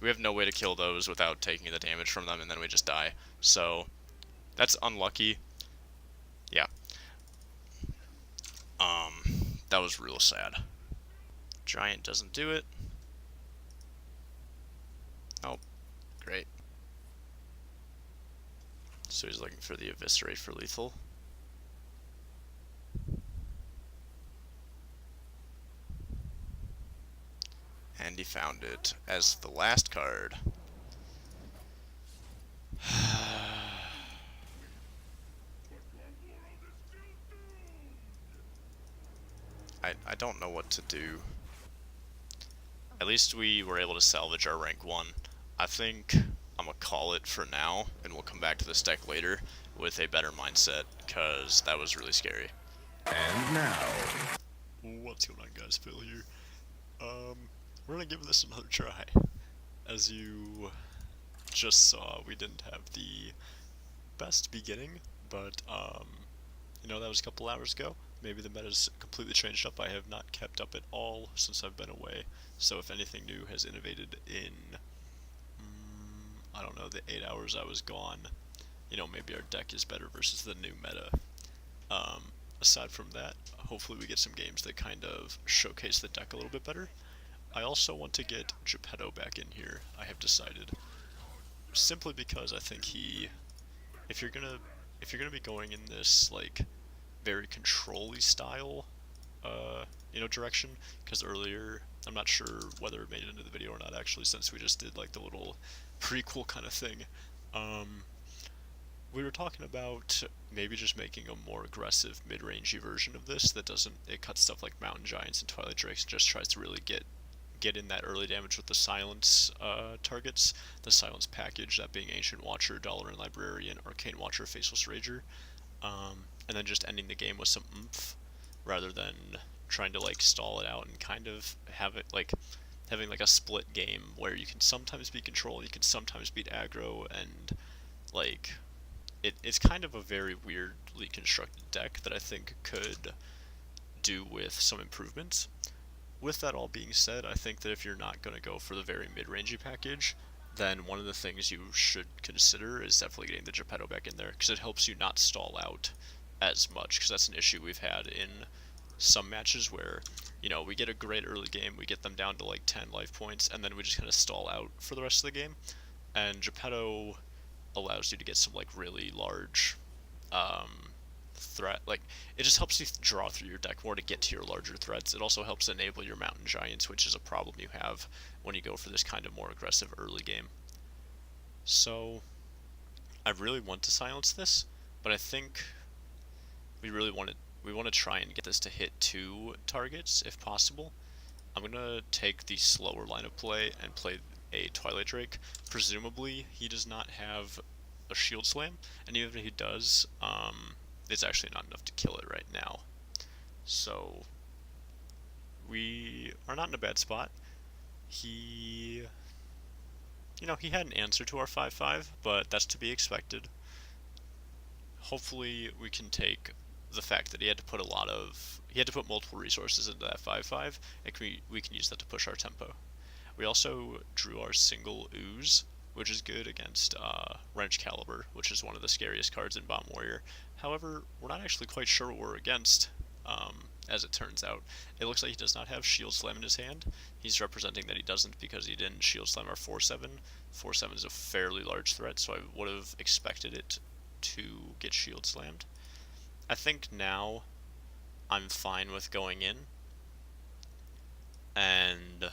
We have no way to kill those without taking the damage from them, and then we just die. So that's unlucky. Yeah. That was real sad. Giant doesn't do it. Oh, great. So he's looking for the Eviscerate for lethal. And he found it as the last card. I don't know what to do. At least we were able to salvage our rank 1. I think I'm gonna call it for now, and we'll come back to this deck later with a better mindset, because that was really scary. And now... What's going on, guys? Phil here. We're gonna give this another try. As you just saw, we didn't have the best beginning, but, you know, that was a couple hours ago. Maybe the meta's completely changed up. I have not kept up at all since I've been away, so if anything new has innovated in, I don't know, the 8 hours I was gone, you know, maybe our deck is better versus the new meta. Aside from that, hopefully we get some games that kind of showcase the deck a little bit better. I also want to get Geppetto back in here, I have decided. Simply because I think he, if you're gonna be going in this like very control-y style you know, direction, because earlier, I'm not sure whether it made it into the video or not actually, since we just did like the little prequel kind of thing. We were talking about maybe just making a more aggressive mid-rangey version of this that doesn't, it cuts stuff like Mountain Giants and Twilight Drakes and just tries to really get in that early damage with the silence targets, the silence package, that being Ancient Watcher, Dalaran Librarian, Arcane Watcher, Faceless Rager, and then just ending the game with some oomph, rather than trying to like stall it out and kind of have it like having like a split game where you can sometimes beat control, you can sometimes beat aggro, and like it's kind of a very weirdly constructed deck that I think could do with some improvements. With that all being said, I think that if you're not going to go for the very mid-rangey package, then one of the things you should consider is definitely getting the Geppetto back in there, because it helps you not stall out as much, because that's an issue we've had in some matches where, you know, we get a great early game, we get them down to like 10 life points, and then we just kind of stall out for the rest of the game. And Geppetto allows you to get some like really large threat, like it just helps you draw through your deck more to get to your larger threats. It also helps enable your Mountain Giants, which is a problem you have when you go for this kind of more aggressive early game. So I really want to silence this, but I think we want to try and get this to hit 2 targets if possible. I'm gonna take the slower line of play and play a Twilight Drake. Presumably he does not have a Shield Slam, and even if he does, it's actually not enough to kill it right now. So we are not in a bad spot. He, you know, he had an answer to our 5/5, but that's to be expected. Hopefully we can take the fact that he had to put multiple resources into that 5/5, and we can use that to push our tempo. We also drew our single Ooze, which is good against Wrench Caliber, which is one of the scariest cards in Bomb Warrior. However, we're not actually quite sure what we're against, as it turns out. It looks like he does not have Shield Slam in his hand. He's representing that he doesn't because he didn't Shield Slam our 4/7. 4/7 is a fairly large threat, so I would have expected it to get Shield Slammed. I think now I'm fine with going in and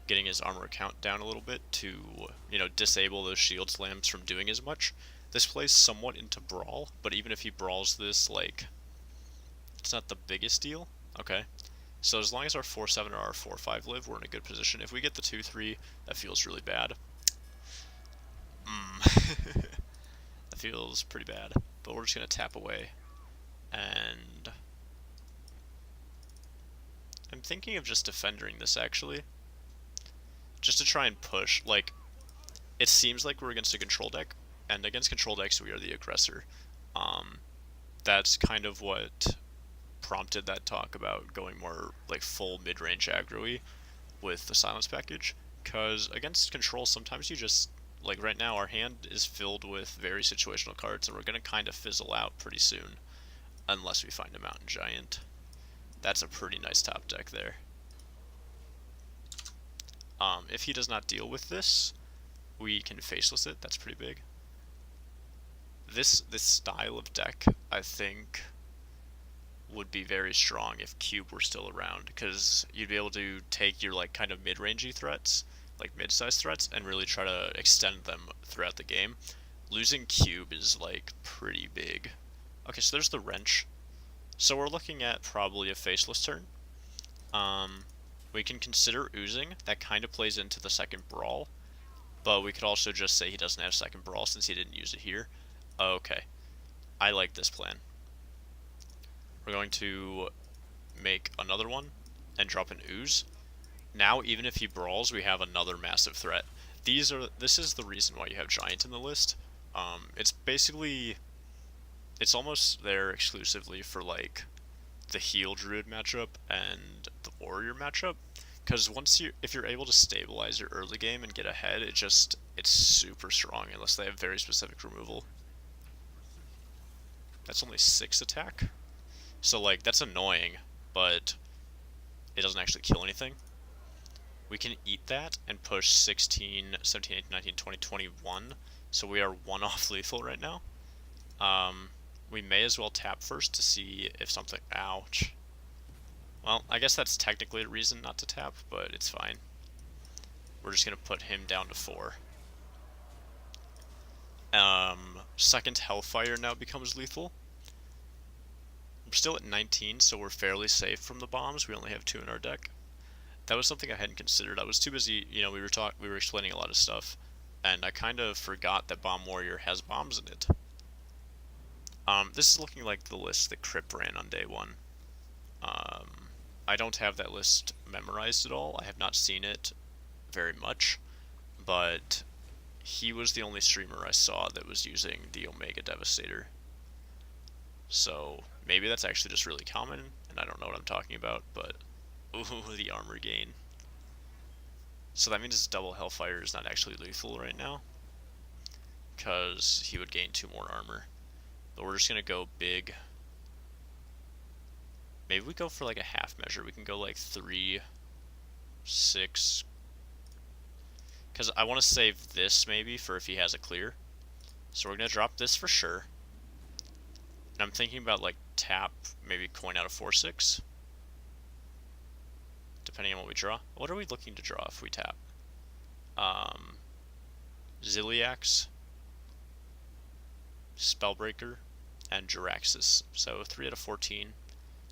getting his armor count down a little bit to, you know, disable those shield slams from doing as much. This plays somewhat into Brawl, but even if he brawls this, like, it's not the biggest deal. Okay, so as long as our 4/7 or our 4/5 live, we're in a good position. If we get the 2/3, that feels really bad. That feels pretty bad, but we're just gonna tap away, and I'm thinking of just defending this actually, just to try and push. Like, it seems like we're against a control deck, and against control decks we are the aggressor. That's kind of what prompted that talk about going more like full mid-range aggro-y with the silence package, Because against control, sometimes you just, like right now, our hand is filled with very situational cards, and we're going to kind of fizzle out pretty soon, unless we find a Mountain Giant. That's a pretty nice top deck there. If he does not deal with this, we can faceless it. That's pretty big. This style of deck, I think, would be very strong if Cube were still around, because you'd be able to take your like kind of mid-rangey threats, like mid-sized threats, and really try to extend them throughout the game. Losing Cube is like pretty big. Okay, so there's the wrench. So we're looking at probably a faceless turn. We can consider oozing. That kind of plays into the second brawl, but we could also just say he doesn't have second brawl since he didn't use it here. Okay, I like this plan. We're going to make another one and drop an ooze. Now, even if he brawls, we have another massive threat. This is the reason why you have Giant in the list. It's basically, it's almost there exclusively for like the heal druid matchup and the warrior matchup. Because if you're able to stabilize your early game and get ahead, it's super strong unless they have very specific removal. That's only 6 attack. So like, that's annoying, but it doesn't actually kill anything. We can eat that and push 16, 17, 18, 19, 20, 21. So we are 1 off lethal right now. We may as well tap first to see if something... Ouch. Well, I guess that's technically a reason not to tap, but it's fine. We're just going to put him down to 4. Second Hellfire now becomes lethal. We're still at 19, so we're fairly safe from the bombs. We only have 2 in our deck. That was something I hadn't considered. I was too busy, you know, we were explaining a lot of stuff, and I kind of forgot that Bomb Warrior has bombs in it. This is looking like the list that Crip ran on day 1. I don't have that list memorized at all. I have not seen it very much, but he was the only streamer I saw that was using the Omega Devastator. So maybe that's actually just really common, and I don't know what I'm talking about, but ooh, the armor gain. So that means his double Hellfire is not actually lethal right now, because he would gain 2 more armor. But we're just going to go big. Maybe we go for like a half measure. We can go like 3, 6. Because I want to save this maybe for if he has a clear. So we're going to drop this for sure. And I'm thinking about like tap, maybe coin out of 4/6. Depending on what we draw. What are we looking to draw if we tap? Ziliax, Spellbreaker, and Jiraxis. So 3 out of 14.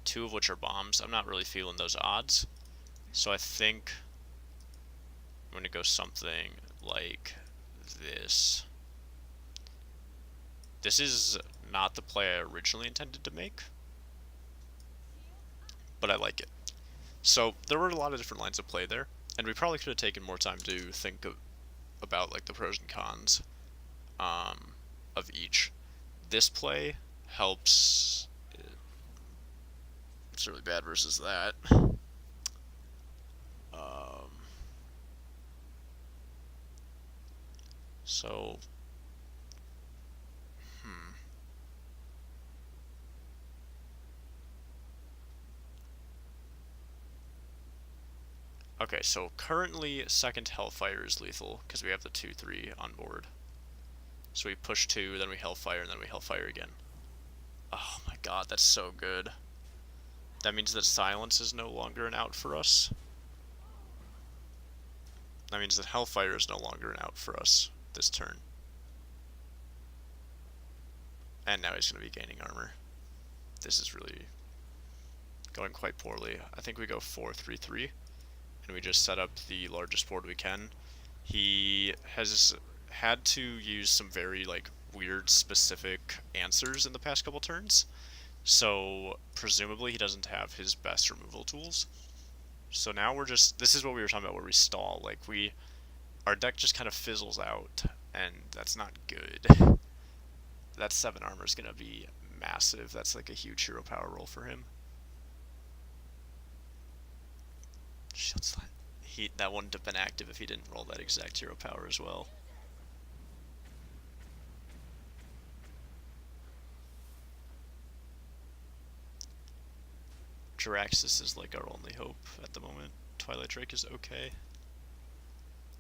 2 of which are bombs. I'm not really feeling those odds. So I think I'm going to go something like this. This is not the play I originally intended to make, but I like it. So there were a lot of different lines of play there, and we probably could have taken more time to think about like the pros and cons of each. This play helps. It's really bad versus that. So, okay, so currently second Hellfire is lethal because we have the 2/3 on board. So we push 2, then we Hellfire, and then we Hellfire again. Oh my god, that's so good. That means that Silence is no longer an out for us. That means that Hellfire is no longer an out for us this turn. And now he's going to be gaining armor. This is really going quite poorly. I think we go 4-3-3, and we just set up the largest board we can. He has had to use some very like weird specific answers in the past couple turns, so presumably he doesn't have his best removal tools. So now we're just, this is what we were talking about where we stall, like our deck just kind of fizzles out, and that's not good. That 7 armor is going to be massive. That's like a huge hero power roll for him. Shield slot. that wouldn't have been active if he didn't roll that exact hero power as well. Jiraxis is like our only hope at the moment. Twilight Drake is okay.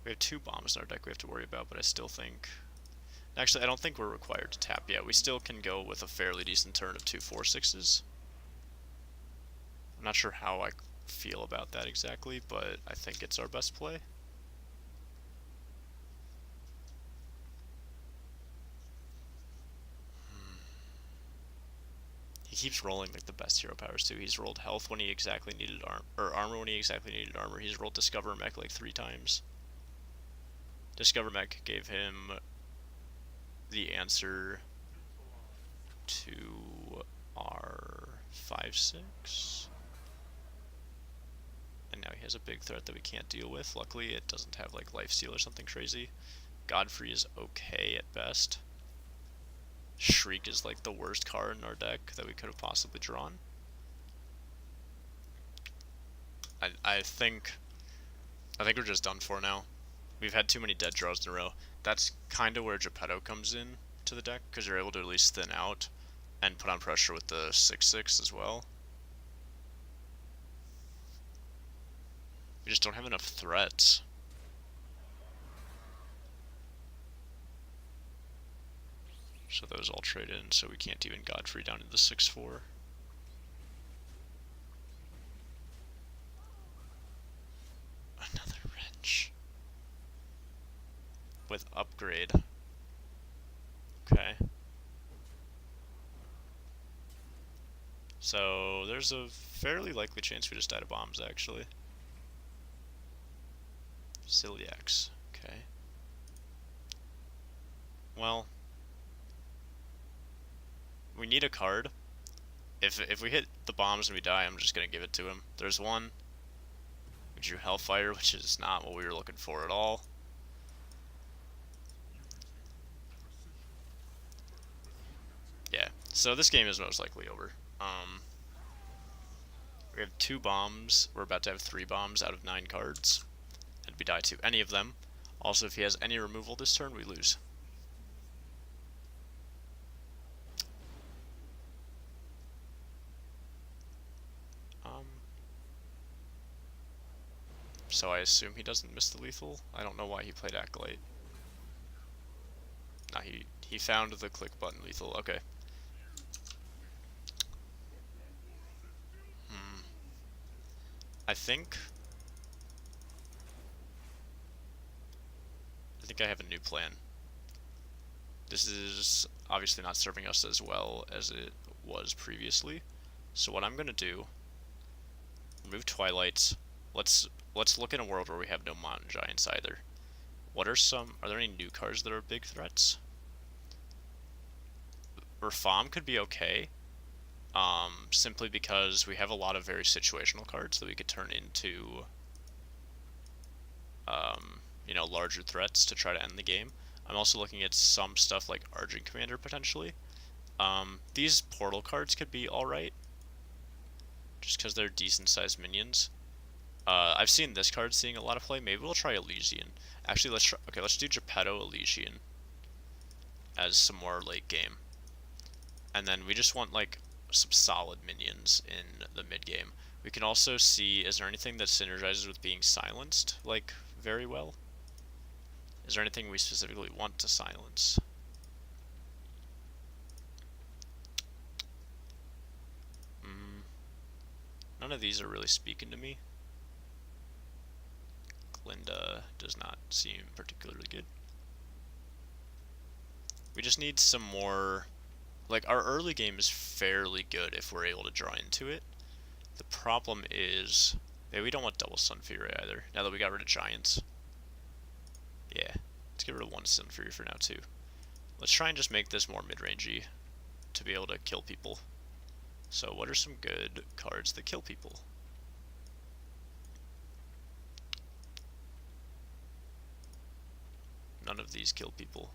We have 2 bombs in our deck we have to worry about, but I still think... Actually, I don't think we're required to tap yet. We still can go with a fairly decent turn of 2 4/6s. I'm not sure how I feel about that exactly, but I think it's our best play. He keeps rolling like the best hero powers too. He's rolled health when he exactly needed armor when he exactly needed armor. He's rolled Discover Mech like 3 times. Discover Mech gave him the answer to our 5/6. And now he has a big threat that we can't deal with. Luckily, it doesn't have like Lifesteal or something crazy. Godfrey is okay at best. Shriek is like the worst card in our deck that we could have possibly drawn. I think we're just done for now. We've had too many dead draws in a row. That's kind of where Geppetto comes in to the deck, because you're able to at least thin out and put on pressure with the 6/6 as well. We just don't have enough threats. So those all trade in, so we can't even Godfrey down to the 6/4. Another wrench. With upgrade. Okay. So there's a fairly likely chance we just died of bombs, actually. Celiacs. Okay. Well, we need a card. If we hit the bombs and we die, I'm just gonna give it to him. There's one. We drew Hellfire, which is not what we were looking for at all. Yeah, so this game is most likely over. We have 2 bombs. We're about to have 3 bombs out of 9 cards. And we die to any of them. Also, if he has any removal this turn, we lose. So I assume he doesn't miss the lethal. I don't know why he played Acolyte. Nah, he found the click button lethal. Okay. I think I have a new plan. This is obviously not serving us as well as it was previously. So what I'm gonna do, remove Twilights. Let's look in a world where we have no Mountain Giants either. Are there any new cards that are big threats? Rafaam could be okay. Simply because we have a lot of very situational cards that we could turn into, you know, larger threats to try to end the game. I'm also looking at some stuff like Argent Commander potentially. These portal cards could be alright, just because they're decent-sized minions. I've seen this card seeing a lot of play. Maybe we'll try Elysian. Actually, let's do Geppetto Elysian as some more late game. And then we just want, like, some solid minions in the mid-game. We can also see, is there anything that synergizes with being silenced, like, very well? Is there anything we specifically want to silence? None of these are really speaking to me. Glinda does not seem particularly good. We just need some more... Like, our early game is fairly good if we're able to draw into it. The problem is... Yeah, we don't want double Sun Fury either, now that we got rid of Giants. Yeah, let's get rid of 1 Sun Fury for now, too. Let's try and just make this more mid-rangey to be able to kill people. So what are some good cards that kill people? None of these kill people.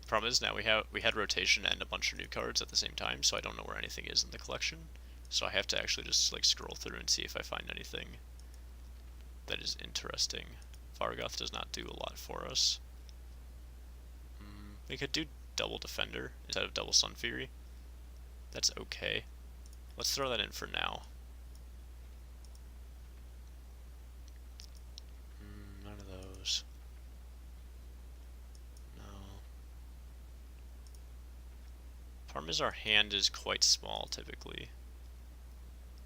Problem is now we had rotation and a bunch of new cards at the same time, so I don't know where anything is in the collection. So I have to actually just like scroll through and see if I find anything That is interesting. Vargoth does not do a lot for us. We could do double Defender instead of double Sun Fury. That's okay. Let's throw that in for now. None of those. No. Problem is our hand is quite small typically.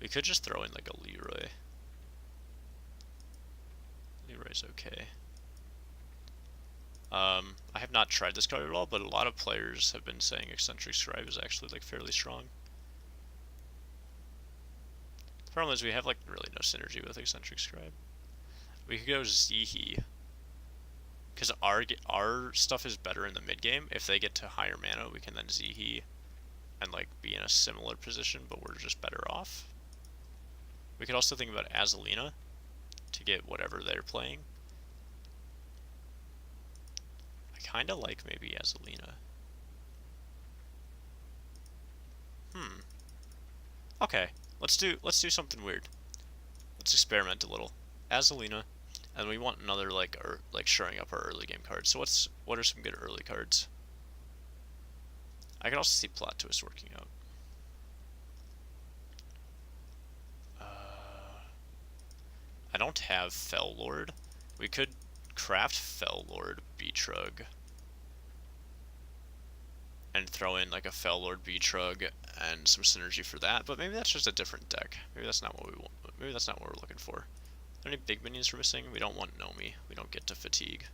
We could just throw in like a Leroy. Leroy's okay. I have not tried this card at all, but a lot of players have been saying Eccentric Scribe is actually like fairly strong. The problem is we have like really no synergy with Eccentric Scribe. We could go Zihi, because our stuff is better in the mid game. If they get to higher mana, we can then Zihi and like be in a similar position, but we're just better off. We could also think about Azalina to get whatever they're playing. I kinda like maybe Azalina. Okay, let's do something weird. Let's experiment a little. Azalina, and we want another like shoring up our early game cards. So what are some good early cards? I can also see Plot Twist working out. I don't have Fell Lord. We could craft Fell Lord Beetrug and throw in like a Fell Lord Beetrug and some synergy for that, but maybe that's just a different deck. Maybe that's not what we want. Maybe that's not what we're looking for. Are there any big minions we're missing? We don't want Nomi. We don't get to Fatigue.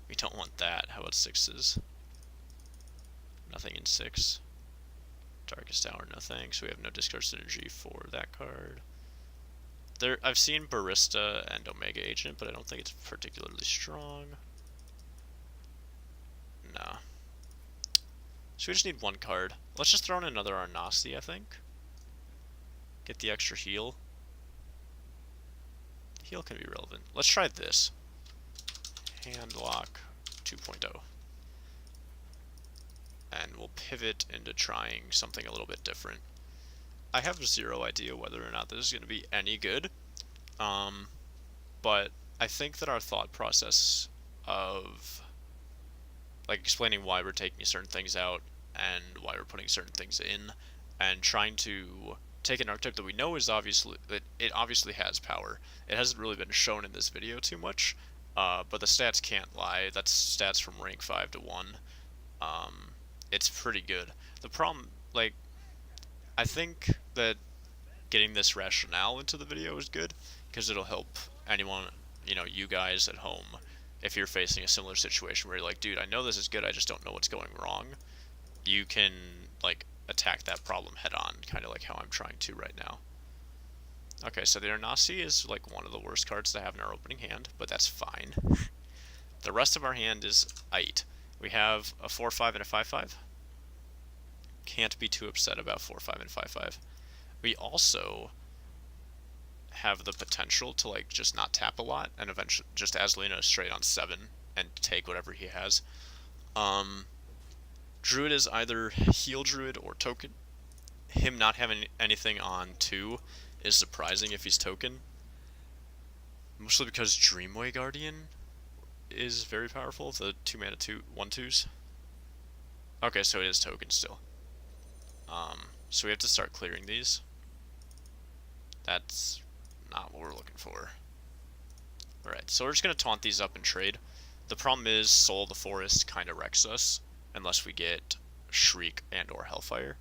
We don't want that. How about 6s? Nothing in 6. Darkest Hour, no thanks. We have no discard synergy for that card. I've seen Barista and Omega Agent, but I don't think it's particularly strong. Nah. So we just need one card. Let's just throw in another Arnasti, I think. Get the extra heal. Heal can be relevant. Let's try this. Handlock 2.0. And we'll pivot into trying something a little bit different. I have zero idea whether or not this is going to be any good, but I think that our thought process of like explaining why we're taking certain things out and why we're putting certain things in and trying to take an archetype that we know is obviously that it obviously has power. It hasn't really been shown in this video too much, but the stats can't lie. That's stats from rank 5 to 1. It's pretty good. The problem, like, I think that getting this rationale into the video is good, because it'll help anyone, you guys at home, if you're facing a similar situation where you're like, dude, I know this is good, I just don't know what's going wrong. You can, like, attack that problem head on, kind of like how I'm trying to right now. Okay, so the Arnasti is, like, one of the worst cards to have in our opening hand, but that's fine. The rest of our hand is aight. We have a 4-5 and a 5-5. Can't be too upset about 4-5 and 5-5. We also have the potential to like just not tap a lot and eventually just Azalina straight on 7 and take whatever he has. Druid is either heal Druid or token. Him not having anything on 2 is surprising if he's token. Mostly because Dreamway Guardian is very powerful, the 2-mana 1/2s. Okay, so it is token still. So we have to start clearing these. That's not what we're looking for. Alright, so we're just going to taunt these up and trade. The problem is Soul of the Forest kind of wrecks us, unless we get Shriek and or Hellfire.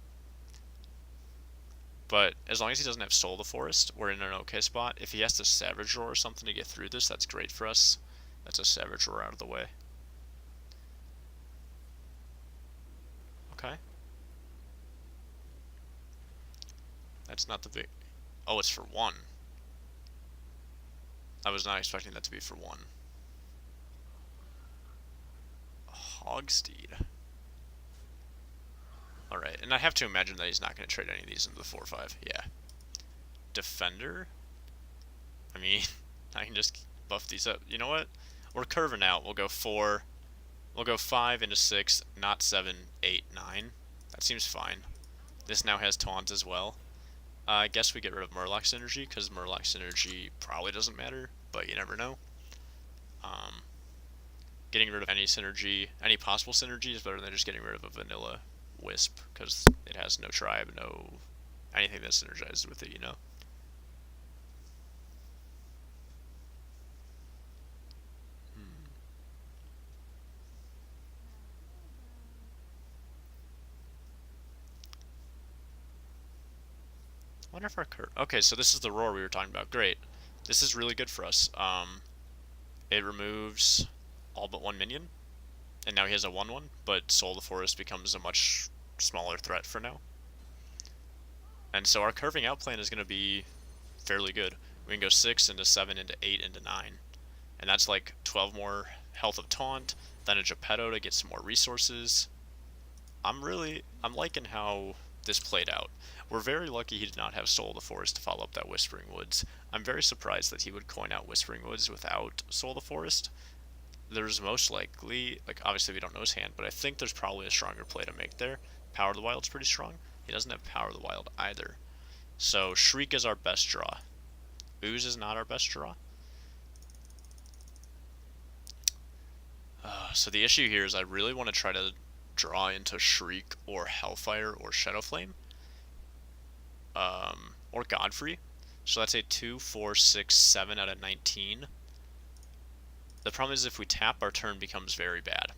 But as long as he doesn't have Soul of the Forest, we're in an okay spot. If he has to Savage Roar or something to get through this, that's great for us. That's a Savage Roar out of the way. Okay. That's not the big... Oh, it's for 1. I was not expecting that to be for 1. Hogsteed. Alright, and I have to imagine that he's not going to trade any of these into the 4-5. Yeah. Defender? I mean, I can just buff these up. You know what? We're curving out. We'll go 4. We'll go 5 into 6, not 7, 8, 9. That seems fine. This now has taunt as well. I guess we get rid of Murloc synergy, because Murloc synergy probably doesn't matter, but you never know. Um, Getting rid of any synergy, any possible synergy, is better than just getting rid of a vanilla Wisp, because it has no tribe, no anything that's synergized with it, you know? Hmm. Wonder if our okay, so this is the roar we were talking about. Great. This is really good for us. It removes all but one minion, and now he has a 1/1, but Soul of the Forest becomes a much smaller threat for now. And so our curving out plan is going to be fairly good. We can go 6 into 7 into 8 into 9. And that's like 12 more health of Taunt, then a Geppetto to get some more resources. I'm liking how this played out. We're very lucky he did not have Soul of the Forest to follow up that Whispering Woods. I'm very surprised that he would coin out Whispering Woods without Soul of the Forest. There's most likely, like obviously we don't know his hand, but I think there's probably a stronger play to make there. Power of the Wild's pretty strong. He doesn't have Power of the Wild either. So Shriek is our best draw. Ooze is not our best draw. So the issue here is I really want to try to draw into Shriek or Hellfire or Shadowflame. Or Godfrey. So that's a 2, 4, 6, 7 out of 19. The problem is if we tap, our turn becomes very bad.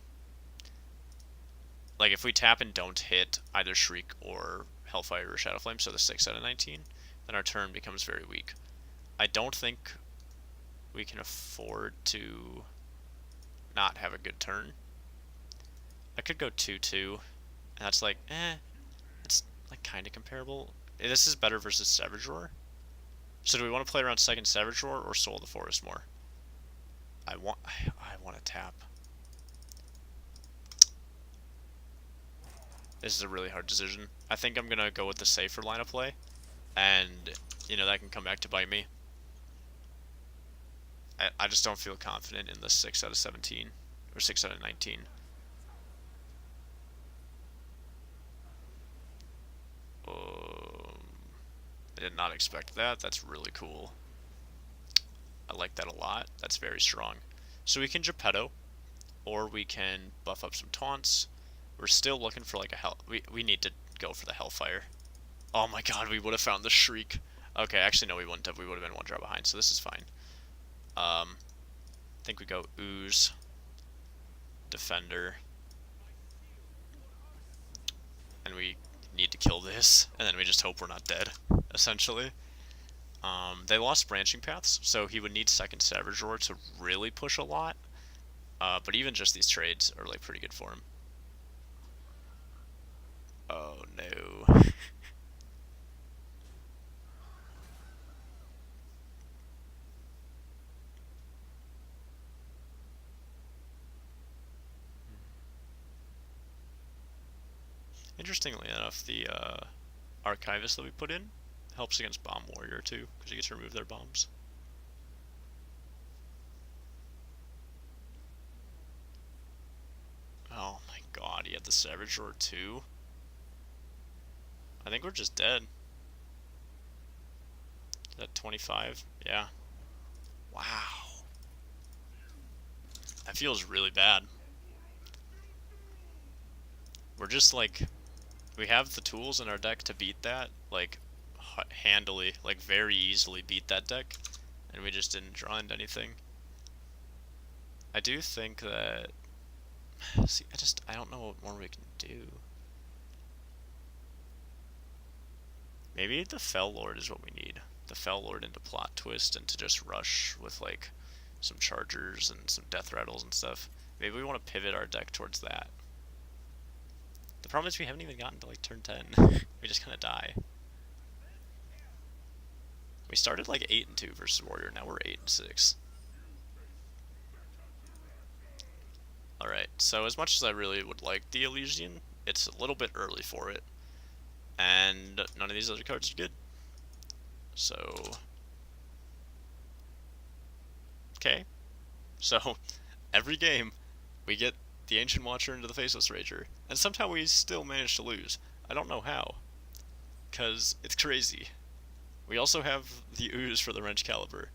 Like if we tap and don't hit either Shriek or Hellfire or Shadowflame, so the 6 out of 19, then our turn becomes very weak. I don't think we can afford to not have a good turn. I could go 2-2, and that's like, it's like kind of comparable. This is better versus Savage Roar. So do we want to play around second Savage Roar or Soul of the Forest more? I want to tap. This is a really hard decision. I think I'm gonna go with the safer line of play, and you know that can come back to bite me. I just don't feel confident in the 6 out of 17 or 6 out of 19. I did not expect that. That's really cool. I like that a lot. That's very strong. So we can Geppetto, or we can buff up some taunts. We're still looking for like a hell. We need to go for the Hellfire. Oh my god, we would have found the Shriek. Okay, actually no, we wouldn't have. We would have been one draw behind, so this is fine. I think we go Ooze, Defender, and we need to kill this, and then we just hope we're not dead, essentially. They lost branching paths, so he would need second Savage Roar to really push a lot. But even just these trades are like pretty good for him. Oh no. Interestingly enough, the Archivist that we put in helps against Bomb Warrior too, because you get to remove their bombs. Oh my god, he had the Savage Roar too? I think we're just dead. Is that 25? Yeah. Wow. That feels really bad. We're just like, we have the tools in our deck to beat that, like, handily, like very easily beat that deck, and we just didn't draw into anything. I do think that, see, I don't know what more we can do. Maybe the Fell Lord is what we need. The Fell Lord into Plot Twist and to just rush with like some Chargers and some Death Rattles and stuff. Maybe we want to pivot our deck towards that. The problem is we haven't even gotten to like turn 10. We just kind of die. We started like 8-2 versus Warrior, now we're 8-6. Alright, so as much as I really would like the Elysian, it's a little bit early for it. And none of these other cards are good. So... okay. So, every game, we get the Ancient Watcher into the Faceless Rager, and somehow we still manage to lose. I don't know how. Because it's crazy. We also have the ooze for the wrench caliber.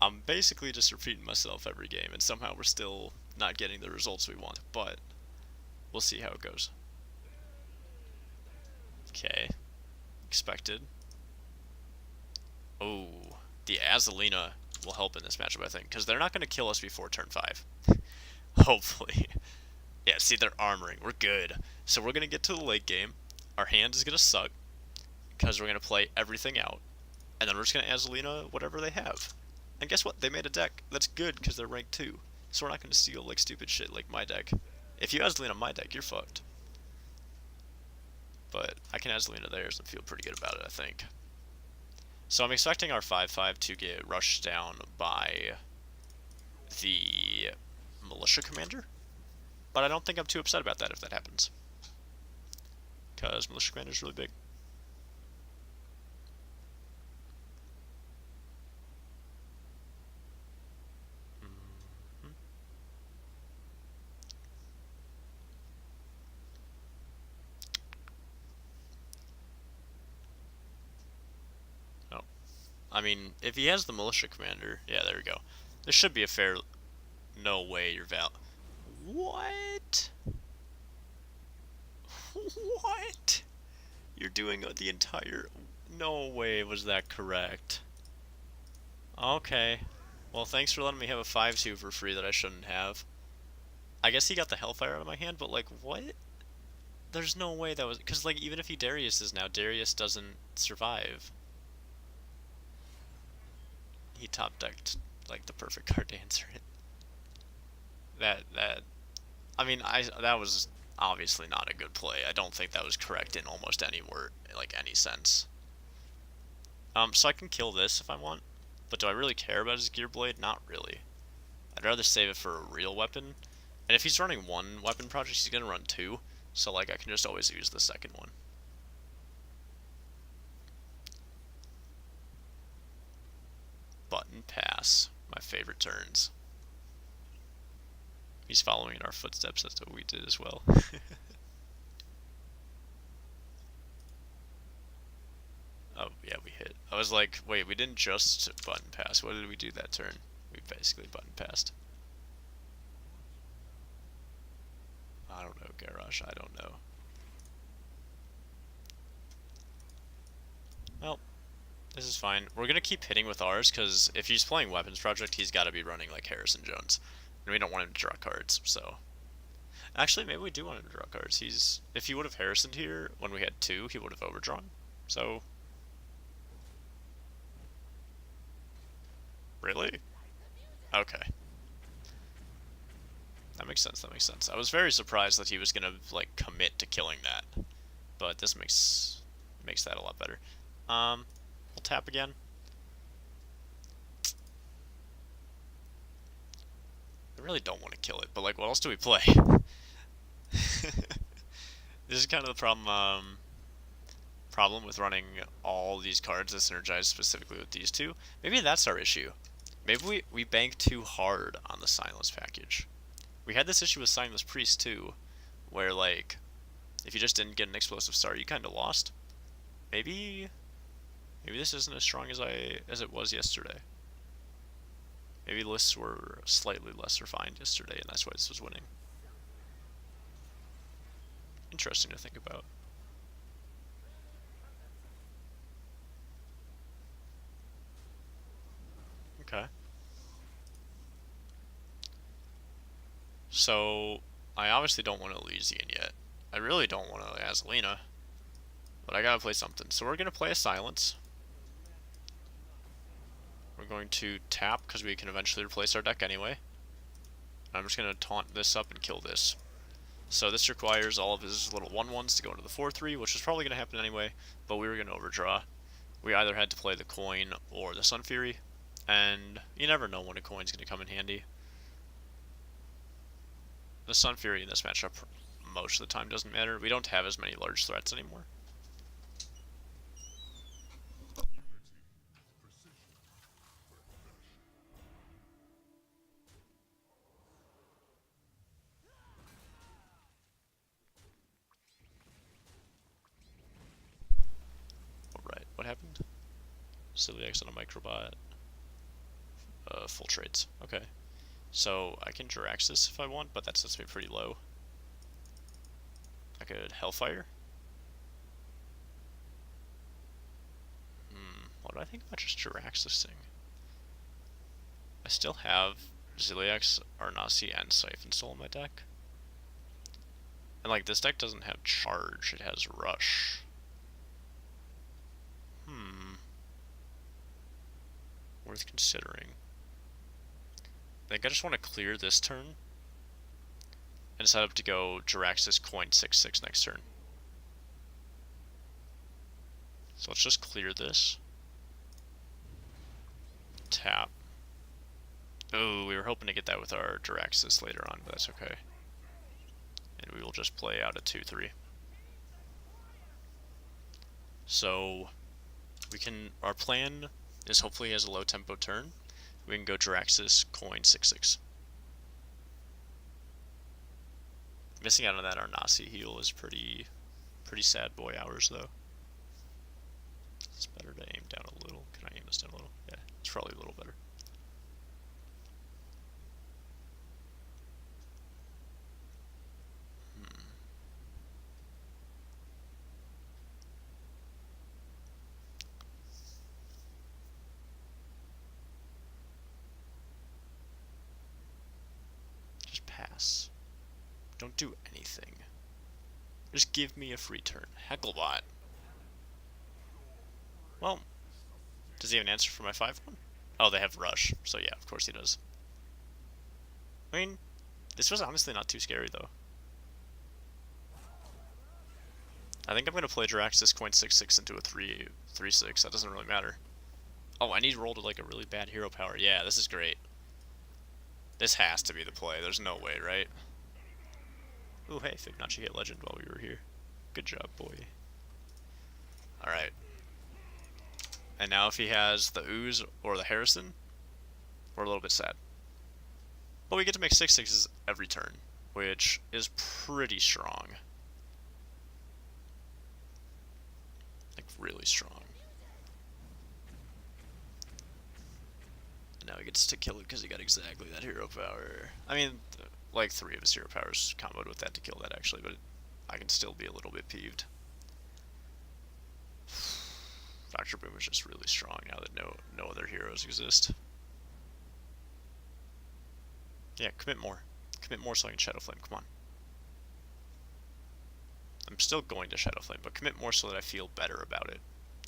I'm basically just repeating myself every game, and somehow we're still not getting the results we want, but we'll see how it goes. Okay. Expected. Oh, the Azalina will help in this matchup, I think, because they're not going to kill us before turn 5. Hopefully. Yeah, see, they're armoring. We're good. So we're going to get to the late game. Our hand is going to suck, because we're going to play everything out. And then we're just going to Azalina whatever they have. And guess what? They made a deck that's good because they're ranked 2. So we're not going to steal like stupid shit like my deck. If you Azalina my deck, you're fucked. But I can Azalina theirs and feel pretty good about it, I think. So I'm expecting our 5/5 to get rushed down by the militia commander. But I don't think I'm too upset about that if that happens. Because militia commander is really big. Oh. I mean, if he has the militia commander, yeah, there we go. This should be a fair... No way you're What? What? You're doing the entire... No way was that correct. Okay. Well, thanks for letting me have a 5/2 for free that I shouldn't have. I guess he got the Hellfire out of my hand, but like, what? There's no way that was... Because, like, even if he Darius now, Darius doesn't survive. He top-decked, like, the perfect card to answer it. I mean, that was obviously not a good play. I don't think that was correct in almost any word, like, any sense. So I can kill this if I want, but do I really care about his Gear Blade? Not really. I'd rather save it for a real weapon. And if he's running one weapon project, he's gonna run 2, so, like, I can just always use the second one. Button pass. My favorite turns. He's following in our footsteps, that's what we did as well. Oh, yeah, we hit. I was like, wait, we didn't just button pass. What did we do that turn? We basically button passed. I don't know, Garrosh, I don't know. Well, this is fine. We're gonna keep hitting with ours, because if he's playing Weapons Project, he's gotta be running like Harrison Jones. And we don't want him to draw cards, so... Actually, maybe we do want him to draw cards. If he would have Harrisoned here when we had 2, he would have overdrawn. So... Really? Okay. That makes sense, that makes sense. I was very surprised that he was gonna, like, commit to killing that. But this makes that a lot better. We'll tap again. I really don't want to kill it, but, like, what else do we play? This is kind of the problem with running all these cards that synergize specifically with these two. Maybe that's our issue. Maybe we bank too hard on the Silence package. We had this issue with Signless Priest too, where, like, if you just didn't get an explosive start, you kind of lost. Maybe this isn't as strong as it was yesterday. Maybe lists were slightly less refined yesterday, and that's why this was winning. Interesting to think about. Okay. So, I obviously don't want Elysian yet. I really don't want to Azalina. But I gotta play something. So we're gonna play a Silence. We're going to tap, because we can eventually replace our deck anyway. I'm just gonna taunt this up and kill this. So this requires all of his little 1/1s to go into the 4/3, which was probably gonna happen anyway, but we were gonna overdraw. We either had to play the coin or the Sun Fury, and you never know when a coin's gonna come in handy. The Sun Fury in this matchup most of the time doesn't matter. We don't have as many large threats anymore. Alright, what happened? Celiax on a microbot. Full trades. Okay. So I can Jirax this if I want, but that sets me pretty low. I could Hellfire. What do I think about just Jirax this thing? I still have Ziliax, Arnasi, and Siphon Soul in my deck. And like this deck doesn't have charge, it has rush. Worth considering. I think I just want to clear this turn and set up to go Jiraxis coin 6/6 next turn. So let's just clear this. Tap. Oh, we were hoping to get that with our Jiraxis later on, but that's okay. And we will just play out a 2/3. So we can. Our plan is hopefully as a low tempo turn, we can go Jiraxis coin 6/6. Missing out on that Arnasi heal is pretty sad boy hours though. It's better to aim down a little. Can I aim this down a little? Yeah, it's probably a little better. Just pass. Don't do anything. Just give me a free turn. Hecklebot. Well, does he have an answer for my 5/1? Oh, they have Rush, so yeah, of course he does. I mean, this was honestly not too scary, though. I think I'm going to play Jiraxis coin 6/6 into a 3/6. That doesn't really matter. Oh, I need to roll to like a really bad hero power. Yeah, this is great. This has to be the play. There's no way, right? Ooh, hey, Fibonacci hit legend while we were here. Good job, boy. Alright. And now if he has the Ooze or the Harrison, we're a little bit sad. But we get to make 6/6s every turn, which is pretty strong. Like, really strong. And now he gets to kill it because he got exactly that hero power. I mean, like 3 of his hero powers comboed with that to kill that, actually, but I can still be a little bit peeved. Dr. Boom is just really strong now that no other heroes exist. Yeah, commit more. Commit more so I can Shadow Flame, come on. I'm still going to Shadow Flame, but commit more so that I feel better about it.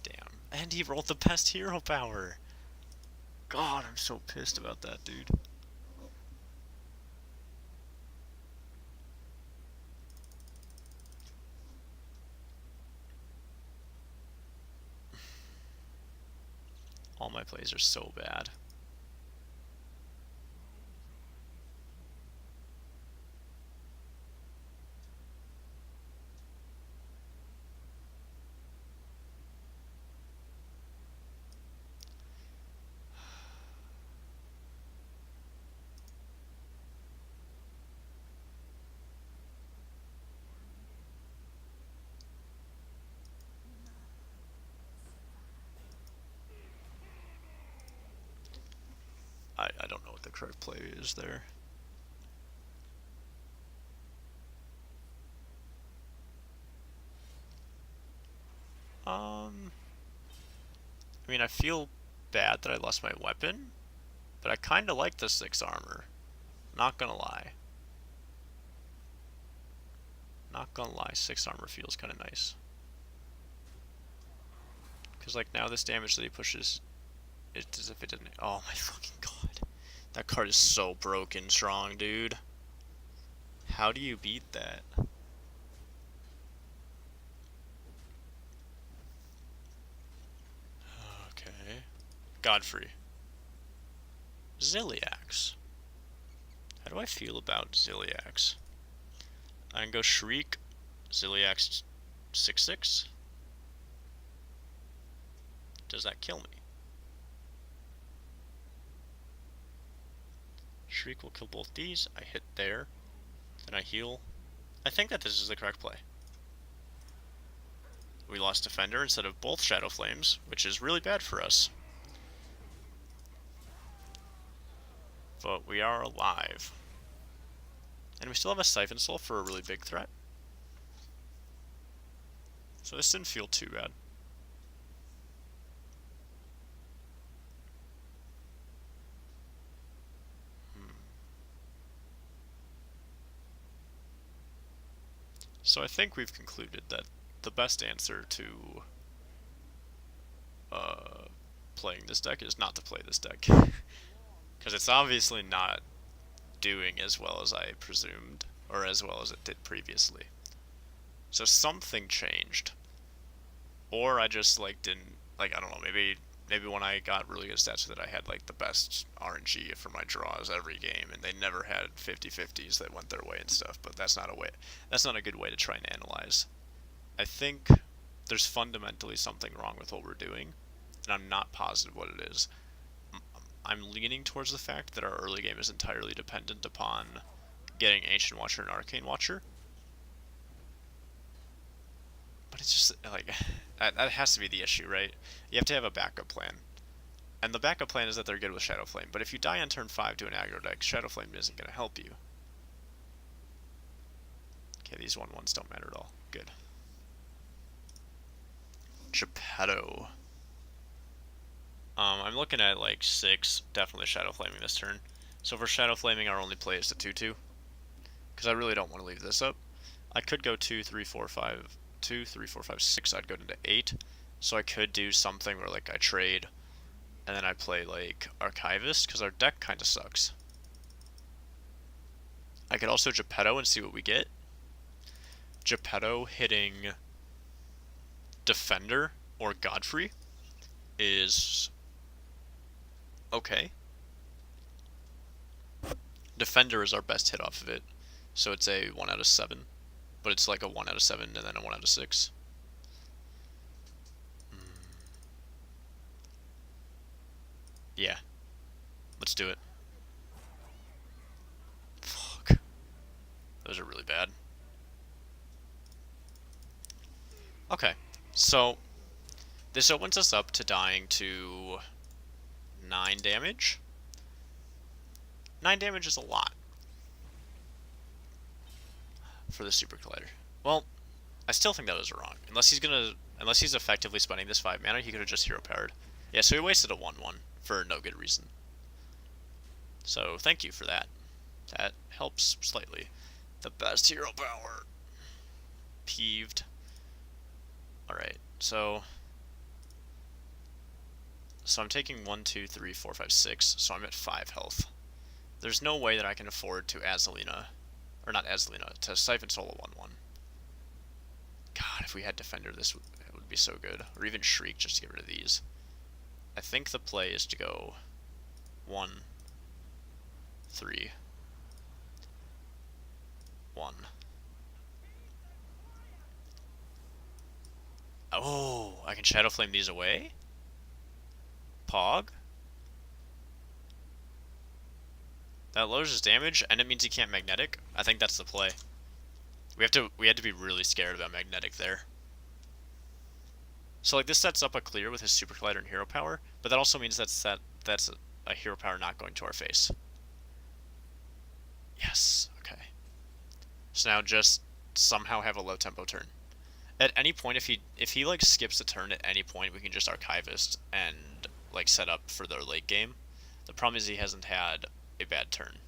Damn. And he rolled the best hero power! God, I'm so pissed about that, dude. All my plays are so bad. I don't know what the correct play is there. I mean, I feel bad that I lost my weapon, but I kinda like the 6 armor. Not gonna lie. Not gonna lie, 6 armor feels kinda nice. Cause like now this damage that he pushes, it's as if it didn't. Oh my fucking god. That card is so broken strong, dude. How do you beat that? Okay. Godfrey. Ziliax. How do I feel about Ziliax? I can go Shriek, Ziliax 6/6. Does that kill me? Shriek will kill both these. I hit there. Then I heal. I think that this is the correct play. We lost Defender instead of both Shadow Flames, which is really bad for us. But we are alive. And we still have a Siphon Soul for a really big threat. So this didn't feel too bad. So I think we've concluded that the best answer to playing this deck is not to play this deck. Because it's obviously not doing as well as I presumed, or as well as it did previously. So something changed. Or I just, like, didn't, like, I don't know, maybe when I got really good stats with it, I had, like, the best RNG for my draws every game, and they never had 50-50s that went their way and stuff, but that's not a good way to try and analyze. I think there's fundamentally something wrong with what we're doing, and I'm not positive what it is. I'm leaning towards the fact that our early game is entirely dependent upon getting Ancient Watcher and Arcane Watcher. But it's just, like, that has to be the issue, right? You have to have a backup plan. And the backup plan is that they're good with Shadow Flame, but if you die on turn 5 to an aggro deck, Shadow Flame isn't going to help you. Okay, these 1/1s don't matter at all. Good. Geppetto. I'm looking at, like, 6, definitely Shadow Flaming this turn. So for Shadow Flaming, our only play is to 2/2. Because I really don't want to leave this up. I could go 2, 3, 4, 5, 2, 3, 4, 5, 6. I'd go into 8. So I could do something where, like, I trade, and then I play, like, Archivist, because our deck kind of sucks. I could also Geppetto and see what we get. Geppetto hitting Defender or Godfrey is okay. Defender is our best hit off of it, so it's a 1 out of 7, but it's like a 1 out of 7 and then a 1 out of 6. Yeah, let's do it. Fuck. Those are really bad. Okay, so this opens us up to dying to 9 damage. 9 damage is a lot for the Super Collider. Well, I still think that was wrong. Unless he's effectively spending this 5 mana, he could have just hero powered. Yeah, so he wasted a 1/1 for no good reason. So thank you for that. That helps slightly. The best hero power. Peeved. Alright, so I'm taking 1, 2, 3, 4, 5, 6, so I'm at 5 health. There's no way that I can afford to Azalina, or not Azalina, to Siphon Soul a 1/1. God, if we had Defender, this would be so good. Or even Shriek, just to get rid of these. I think the play is to go 1, 3, 1. Oh, I can Shadow Flame these away? Pog? That lowers his damage, and it means he can't Magnetic. I think that's the play. We had to be really scared about Magnetic there. So, like, this sets up a clear with his Super Collider and Hero Power, but that also means that's a Hero Power not going to our face. Yes, okay. So now just somehow have a low tempo turn. At any point, if he like skips a turn at any point, we can just Archivist and like set up for the late game. The problem is he hasn't had a bad turn.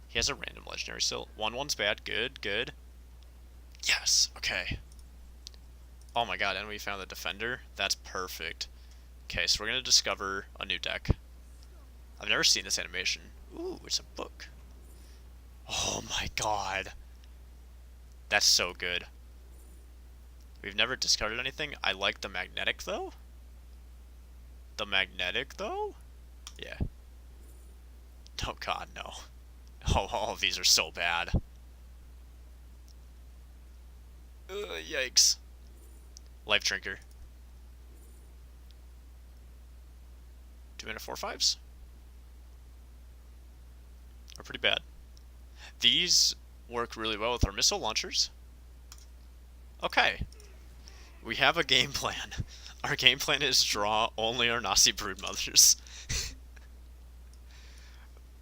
He has a random legendary still. 1/1's bad. Good, good. Yes, okay. Oh my god, and we found the Defender. That's perfect. Okay, so we're gonna discover a new deck. I've never seen this animation. Ooh, it's a book. Oh my god. That's so good. We've never discarded anything. I like the Magnetic, though. The Magnetic, though? Yeah. Oh god, no. Oh, all of these are so bad. Yikes. Life Drinker. 2 mana 4/5s. Are pretty bad. These work really well with our missile launchers. Okay. We have a game plan. Our game plan is draw only our Nasi Broodmothers.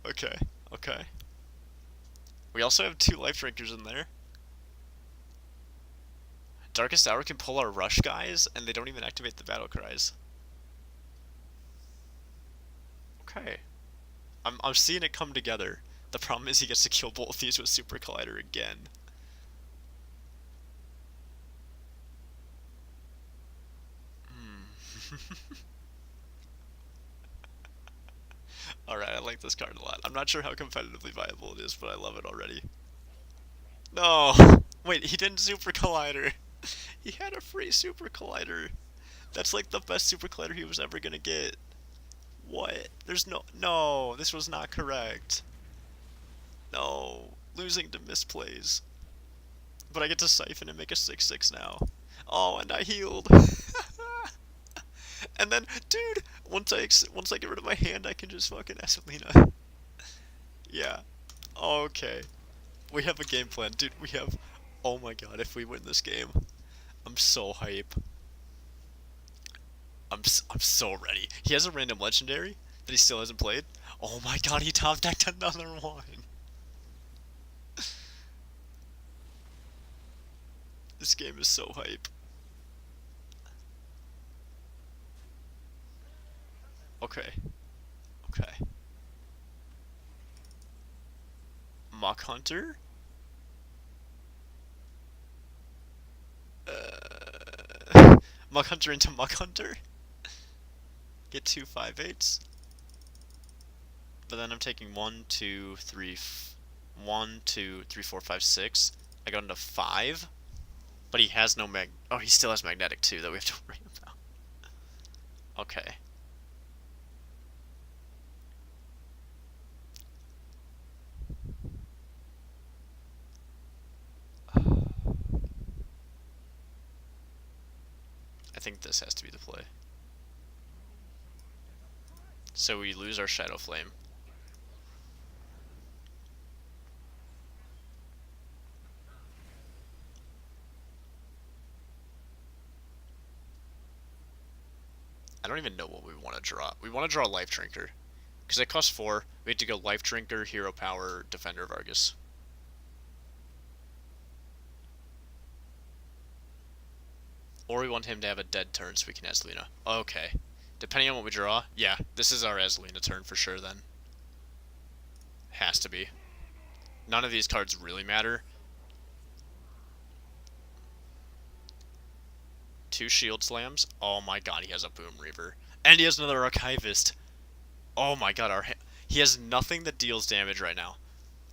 Okay. Okay. We also have 2 life drinkers in there. Darkest Hour can pull our rush guys, and they don't even activate the battle cries. Okay. I'm seeing it come together. The problem is he gets to kill both these with Super Collider again. Alright, I like this card a lot. I'm not sure how competitively viable it is, but I love it already. No! Wait, he didn't Super Collider. He had a free Super Collider. That's like the best Super Collider he was ever gonna get. What? There's no... No, this was not correct. No. Losing to misplays. But I get to Siphon and make a 6/6 now. Oh, and I healed. And then, dude, once I get rid of my hand, I can just fucking Esselina. Yeah. Okay. We have a game plan, dude. We have... Oh my god, if we win this game, I'm so hype. I'm so ready. He has a random legendary that he still hasn't played. Oh my god, he top decked another one. This game is so hype. Okay. Okay. Muck Hunter? Muck Hunter into Muck Hunter? Get 2 5/8s. But then I'm taking 1, 2, 3, 1, 2, 3, 4, 5, 6. I go into 5. But he has no mag... Oh, he still has magnetic too that we have to worry about. Okay. I think this has to be the play. So we lose our Shadow Flame. I don't even know what we want to draw. We want to draw Life Drinker. Because it costs 4. We have to go Life Drinker, Hero Power, Defender of Argus. Or we want him to have a dead turn so we can Azalina. Okay. Depending on what we draw, yeah, this is our Azalina turn for sure then. Has to be. None of these cards really matter. 2 Shield Slams. Oh my god, he has a Boom Reaver. And he has another Archivist. Oh my god, he has nothing that deals damage right now.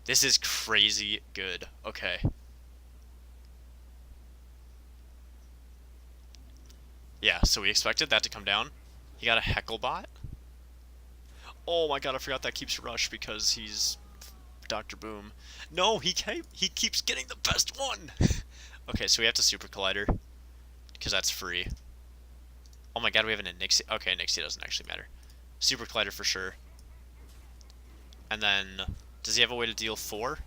This is crazy good. Okay. Yeah, so we expected that to come down. He got a Hecklebot. Oh my god, I forgot that keeps Rush because he's Dr. Boom. No, he keeps getting the best one! Okay, so we have to Super Collider. Because that's free. Oh my god, we have an Nixie. Okay, Nixie doesn't actually matter. Super Collider for sure. And then, does he have a way to deal 4?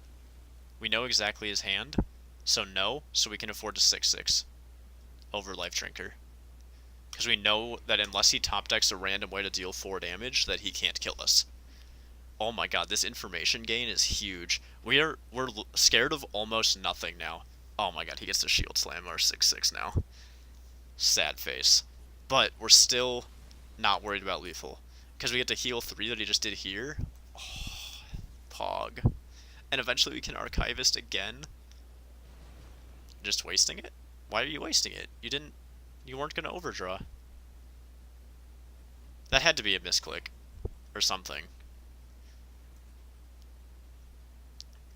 We know exactly his hand. So no, so we can afford to 6/6 over Life Drinker. Because we know that unless he top decks a random way to deal 4 damage, that he can't kill us. Oh my god, this information gain is huge. We're scared of almost nothing now. Oh my god, he gets to Shield Slam our 6/6 now. Sad face. But we're still not worried about lethal. Because we get to heal 3 that he just did here. Oh, Pog. And eventually we can Archivist again. Just wasting it? Why are you wasting it? You weren't going to overdraw. That had to be a misclick. Or something.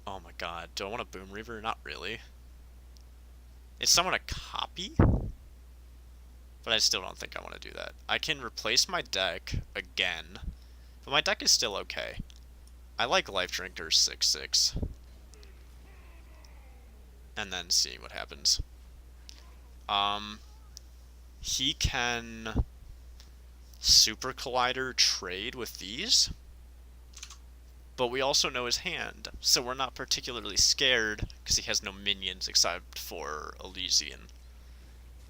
Oh my god. Do I want a Boom Reaver? Not really. It's someone a copy? But I still don't think I want to do that. I can replace my deck again. But my deck is still okay. I like Life Drinker 6/6. And then see what happens. He can Super Collider trade with these. But we also know his hand, so we're not particularly scared because he has no minions except for Elysian.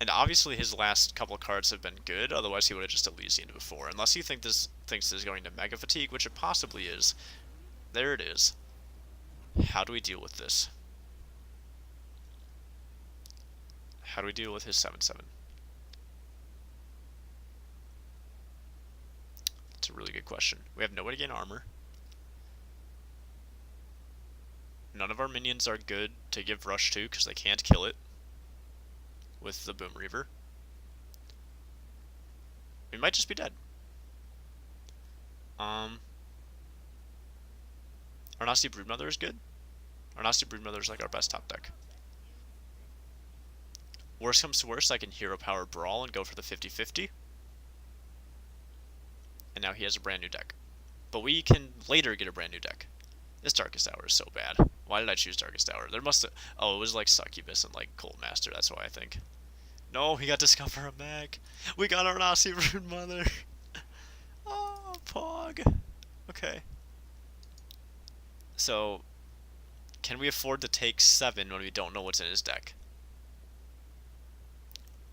And obviously his last couple of cards have been good, otherwise he would have just Elysian before. Unless you think thinks this is going to Mega Fatigue, which it possibly is. There it is. How do we deal with this? How do we deal with his 7/7? That's a really good question. We have no way to gain armor. None of our minions are good to give rush to because they can't kill it with the Boom Reaver. We might just be dead. Our Nasty Broodmother is good. Our Nasty Broodmother is like our best top deck. Worst comes to worst, I can Hero Power Brawl and go for the 50/50. And now he has a brand new deck. But we can later get a brand new deck. This Darkest Hour is so bad. Why did I choose Darkest Hour? There must have... Oh, it was like Succubus and like Cold Master, that's why I think. No, he got Discover a Mech. We got our Nasty Broodmother. Oh, Pog. Okay. So, can we afford to take 7 when we don't know what's in his deck?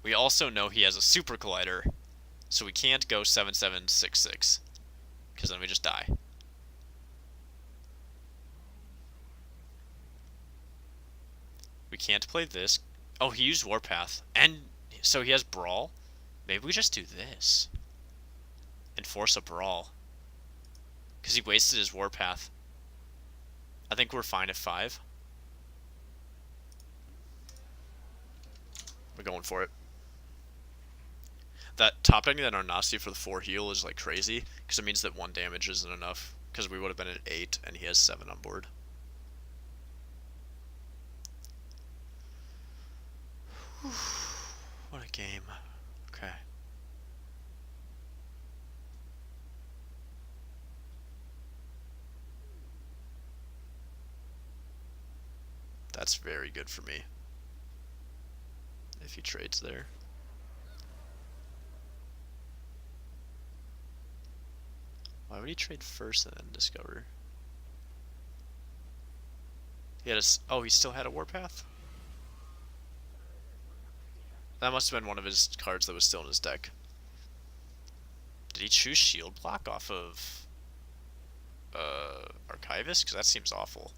We also know he has a Super Collider, so we can't go 7/7/6/6, because then we just die. We can't play this. Oh, he used Warpath, and so he has Brawl. Maybe we just do this and force a Brawl, because he wasted his Warpath. I think we're fine at 5. We're going for it. That top decking that our Nasty for the 4 heal is like crazy, because it means that 1 damage isn't enough, because we would have been at 8 and he has 7 on board. Whew. What a game. Okay. That's very good for me. If he trades there. Why would he trade first and then discover? He had a... Oh, he still had a Warpath? That must have been one of his cards that was still in his deck. Did he choose Shield Block off of... Archivist? Because that seems awful.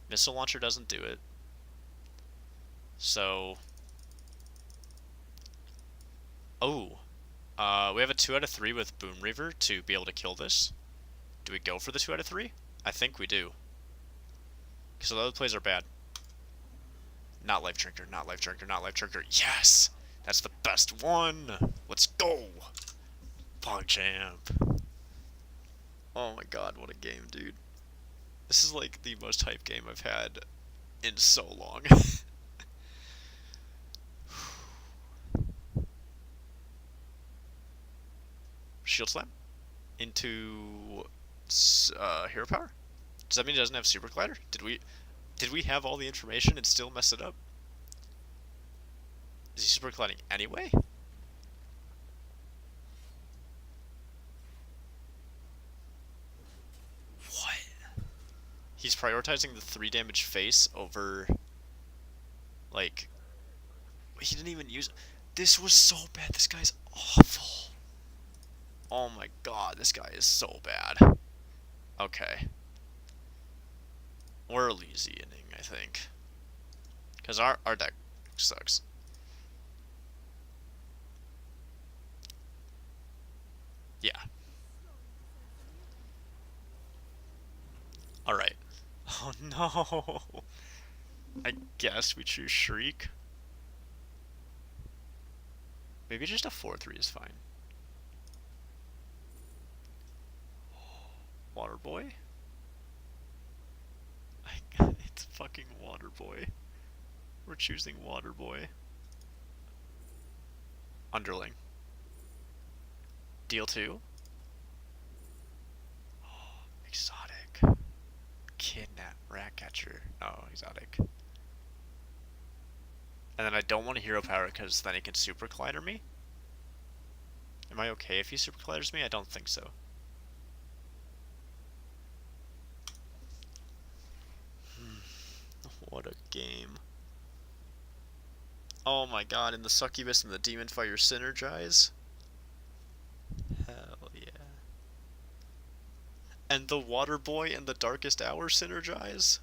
Missile Launcher doesn't do it. So... Oh. We have a 2 out of 3 with Boom Reaver to be able to kill this. Do we go for the 2 out of 3? I think we do. Because the other plays are bad. Not Life Drinker, not Life Drinker, not Life Drinker. Yes! That's the best one! Let's go! PogChamp. Oh my god, what a game, dude. This is like the most hype game I've had in so long. Shield Slam into Hero Power? Does that mean he doesn't have Super Collider? Did we have all the information and still mess it up? Is he Super Colliding anyway? What? He's prioritizing the 3 damage face over... Like... He didn't even use... This was so bad. This guy's awful. Oh my god, this guy is so bad. Okay. We're a lazy inning, I think. Because our deck sucks. Yeah. Alright. Oh no! I guess we choose Shriek. Maybe just a 4/3 is fine. Water Boy? It's fucking Water Boy. We're choosing Water Boy. Underling. Deal 2. Oh, exotic. Kidnap. Ratcatcher. Oh, exotic. And then I don't want to Hero Power because then he can Super Collider me? Am I okay if he Super Colliders me? I don't think so. What a game. Oh my god, and the Succubus and the Demon Fire synergize? Hell yeah. And the Water Boy and the Darkest Hour synergize?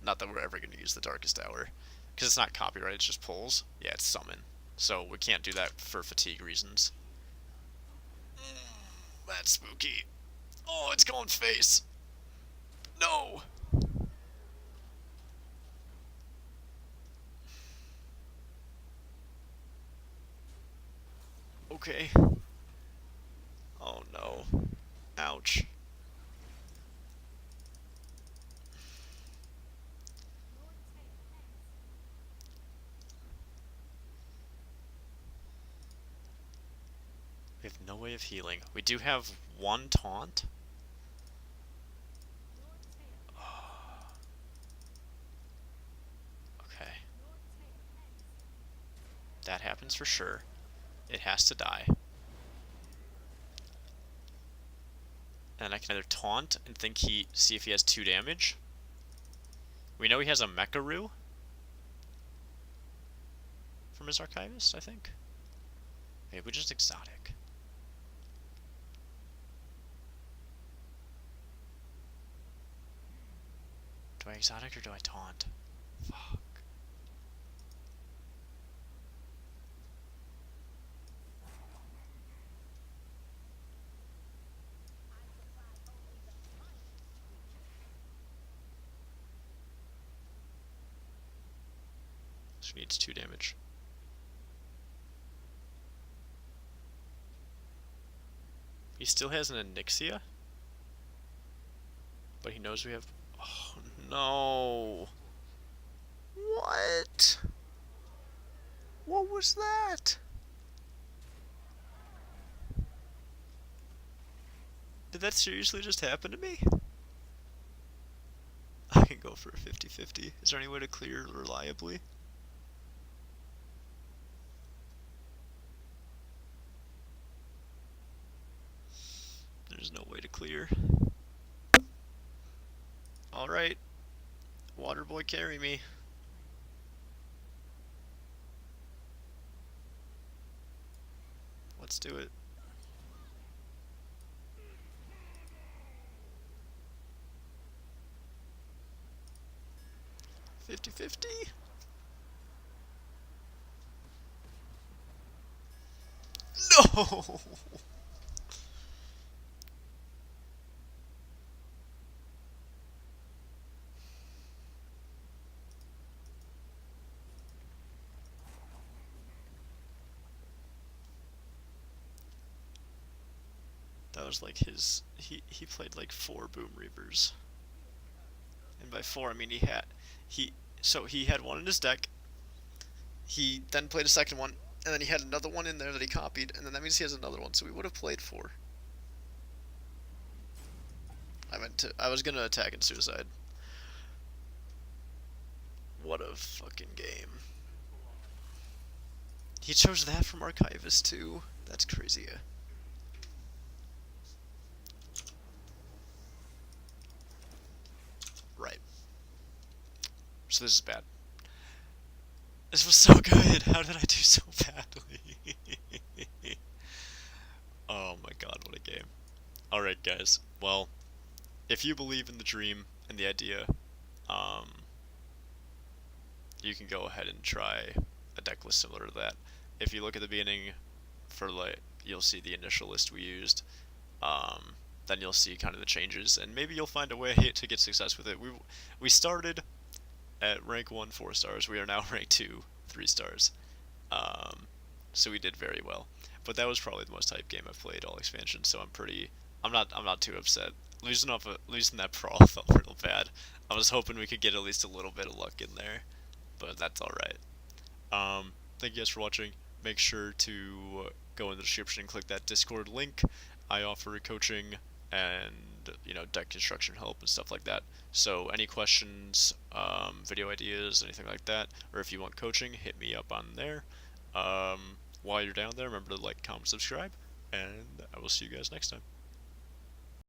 Not that we're ever going to use the Darkest Hour. Because it's not copyright, it's just pulls. Yeah, it's summon. So we can't do that for fatigue reasons. That's spooky. Oh, it's going face. No! Okay. Oh no. Ouch. We have no way of healing. We do have one taunt. Okay. That happens for sure. It has to die. And I can either taunt and see if he has 2 damage. We know he has a Mecharoo from his Archivist, I think. Maybe just exotic. Do I exotic or do I taunt? Fuck. This needs 2 damage. He still has an Onyxia? But he knows we have... Oh, no! What? What was that? Did that seriously just happen to me? I can go for a 50-50. Is there any way to clear reliably? There's no way to clear. Alright. Waterboy, carry me. Let's do it. $50-50? No! That was like his... He played like 4 Boom Reavers. And by 4, I mean so he had one in his deck. He then played a second one, and then he had another one in there that he copied, and then that means he has another one, so we would have played 4. I was gonna attack and suicide. What a fucking game. He chose that from Archivist too. That's crazy. Right. So this is bad. This was so good. How did I do so badly? Oh my god, what a game. Alright guys, well, if you believe in the dream and the idea, you can go ahead and try a deck list similar to that. If you look at the beginning for like, you'll see the initial list we used. Then you'll see kind of the changes, and maybe you'll find a way to get success with it. We started at rank 1 4 stars. We are now rank 2 3 stars. So we did very well. But that was probably the most hype game I've played all expansion. So I'm not too upset. Losing that brawl felt real bad. I was hoping we could get at least a little bit of luck in there, but that's all right. Thank you guys for watching. Make sure to go in the description and click that Discord link. I offer coaching and deck construction help and stuff like that. So any questions, video ideas, anything like that, or if you want coaching, hit me up on there. While you're down there, remember to like, comment, subscribe, and I will see you guys next time.